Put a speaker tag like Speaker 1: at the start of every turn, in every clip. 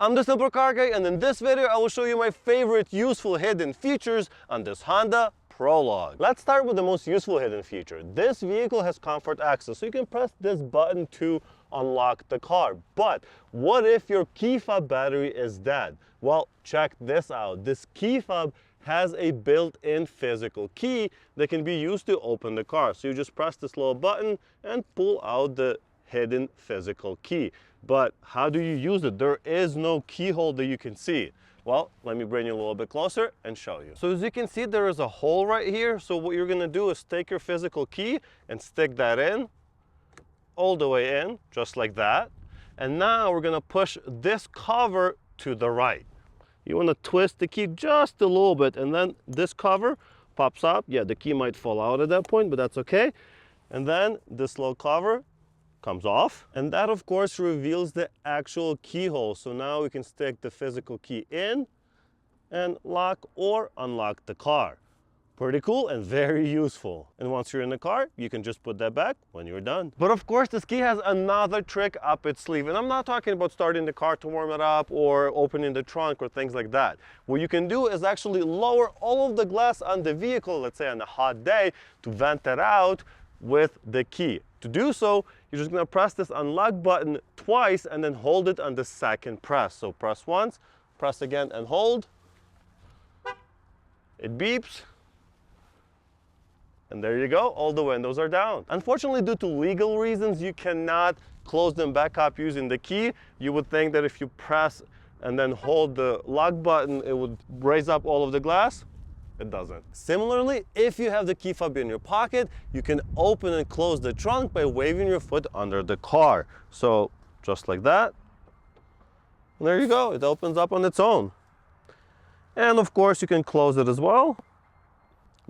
Speaker 1: I'm the Simple Car Guy, and in this video I will show you my favorite useful hidden features on this Honda Prologue. Let's start with the most useful hidden feature. This vehicle has comfort access, so you can press this button to unlock the car. But what if your key fob battery is dead? Well, check this out. This key fob has a built-in physical key that can be used to open the car. So you just press this little button and pull out the hidden physical key. But how do you use it? There is no keyhole that you can see. Well, let me bring you a little bit closer and show you. So as you can see, there is a hole right here. So what you're gonna do is take your physical key and stick that in, all the way in, just like that. And now we're gonna push this cover to the right. You wanna twist the key just a little bit, and then this cover pops up. Yeah, the key might fall out at that point, but that's okay. And then this little cover comes off, and that of course reveals the actual keyhole. So now we can stick the physical key in and lock or unlock the car. Pretty cool and very useful. And once you're in the car, you can just put that back when you're done. But of course, this key has another trick up its sleeve. And I'm not talking about starting the car to warm it up or opening the trunk or things like that. What you can do is actually lower all of the glass on the vehicle, let's say on a hot day, to vent it out with the key. To do so, you're just gonna press this unlock button twice and then hold it on the second press. So press once, press again and hold. It beeps. And there you go, all the windows are down. Unfortunately, due to legal reasons, you cannot close them back up using the key. You would think that if you press and then hold the lock button, it would raise up all of the glass. It doesn't. Similarly, if you have the key fob in your pocket, you can open and close the trunk by waving your foot under the car. So just like that. And there you go, it opens up on its own. And of course, you can close it as well.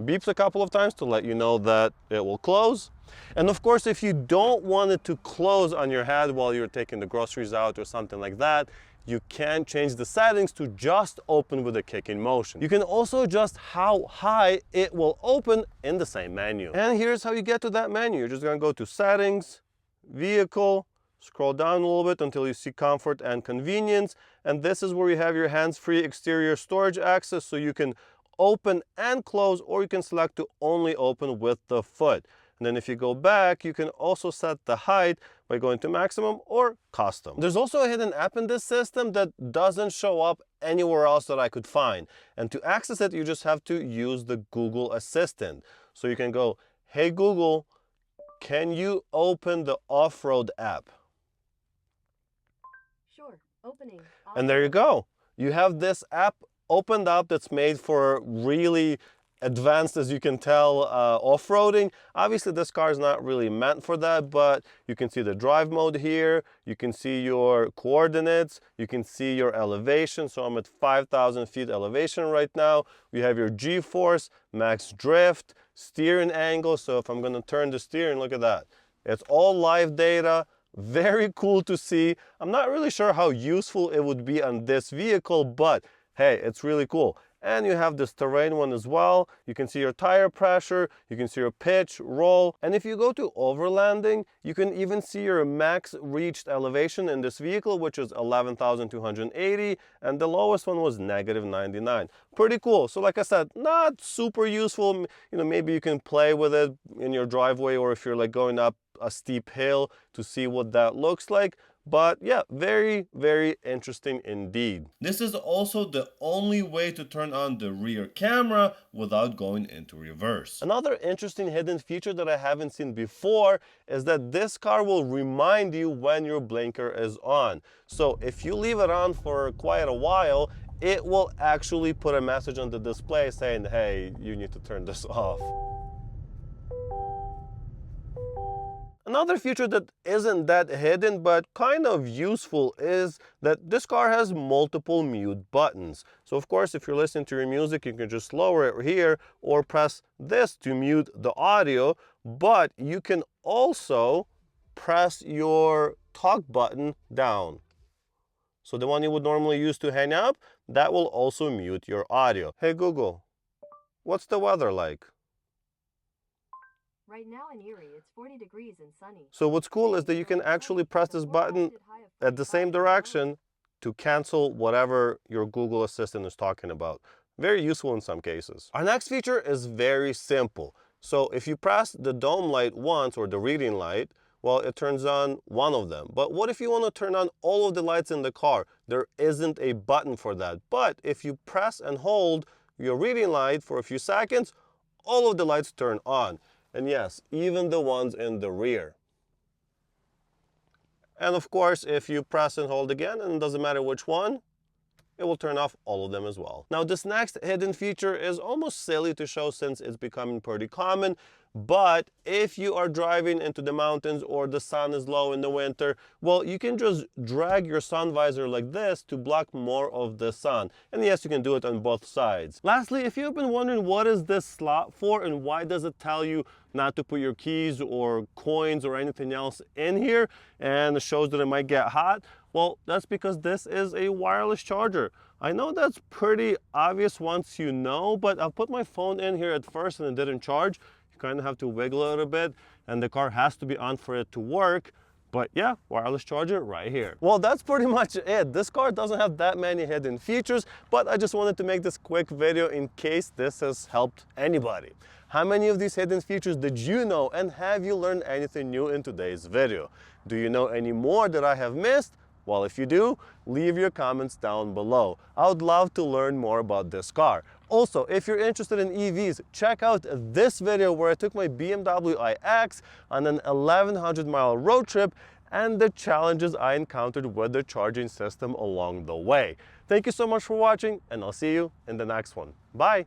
Speaker 1: Beeps a couple of times to let you know that it will close. And of course, if you don't want it to close on your head while you're taking the groceries out or something like that, you can change the settings to just open with a kicking motion. You can also adjust how high it will open in the same menu. And here's how you get to that menu. You're just gonna go to Settings, Vehicle, scroll down a little bit until you see Comfort and Convenience. And this is where you have your hands-free exterior storage access, so you can open and close, or you can select to only open with the foot. And then if you go back, you can also set the height by going to maximum or custom. There's also a hidden app in this system that doesn't show up anywhere else that I could find. And to access it, you just have to use the Google Assistant. So you can go, hey Google, can you open the off-road app?
Speaker 2: Sure, opening.
Speaker 1: And there you go. You have this app opened up that's made for really advanced, as you can tell, off-roading. Obviously this car is not really meant for that, but you can see the drive mode here, you can see your coordinates, you can see your elevation. So I'm at 5,000 feet elevation right now. We have your G-force, max drift, steering angle. So if I'm going to turn the steering, look at that, it's all live data. Very cool to see. I'm not really sure how useful it would be on this vehicle, but hey, it's really cool. And you have this terrain one as well. You can see your tire pressure, you can see your pitch, roll. And if you go to overlanding, you can even see your max reached elevation in this vehicle, which is 11,280. And the lowest one was -99. Pretty cool. So like I said, not super useful. You know, maybe you can play with it in your driveway, or if you're like going up a steep hill to see what that looks like. But yeah, very, very interesting indeed. This is also the only way to turn on the rear camera without going into reverse. Another interesting hidden feature that I haven't seen before is that this car will remind you when your blinker is on. So if you leave it on for quite a while, it will actually put a message on the display saying, hey, you need to turn this off. Another feature that isn't that hidden but kind of useful is that this car has multiple mute buttons. So of course, if you're listening to your music, you can just lower it here or press this to mute the audio, but you can also press your talk button down. So the one you would normally use to hang up, that will also mute your audio. Hey Google, what's the weather like?
Speaker 2: Right now in Erie, it's 40 degrees and sunny.
Speaker 1: So what's cool is that you can actually press this button at the same direction to cancel whatever your Google Assistant is talking about. Very useful in some cases. Our next feature is very simple. So if you press the dome light once, or the reading light, well, it turns on one of them. But what if you want to turn on all of the lights in the car? There isn't a button for that. But if you press and hold your reading light for a few seconds, all of the lights turn on. And yes, even the ones in the rear. And of course, if you press and hold again, and it doesn't matter which one, it will turn off all of them as well. Now, this next hidden feature is almost silly to show since it's becoming pretty common, but if you are driving into the mountains or the sun is low in the winter, well, you can just drag your sun visor like this to block more of the sun. And yes, you can do it on both sides. Lastly, if you've been wondering what is this slot for and why does it tell you not to put your keys or coins or anything else in here, and it shows that it might get hot, well, that's because this is a wireless charger. I know that's pretty obvious once you know, but I'll put my phone in here at first and it didn't charge. You kind of have to wiggle a little bit, and the car has to be on for it to work. But yeah, wireless charger right here. Well, that's pretty much it. This car doesn't have that many hidden features, but I just wanted to make this quick video in case this has helped anybody. How many of these hidden features did you know, and have you learned anything new in today's video? Do you know any more that I have missed? Well, if you do, leave your comments down below. I would love to learn more about this car. Also, if you're interested in EVs, check out this video where I took my BMW iX on an 1100-mile road trip and the challenges I encountered with the charging system along the way. Thank you so much for watching, and I'll see you in the next one. Bye!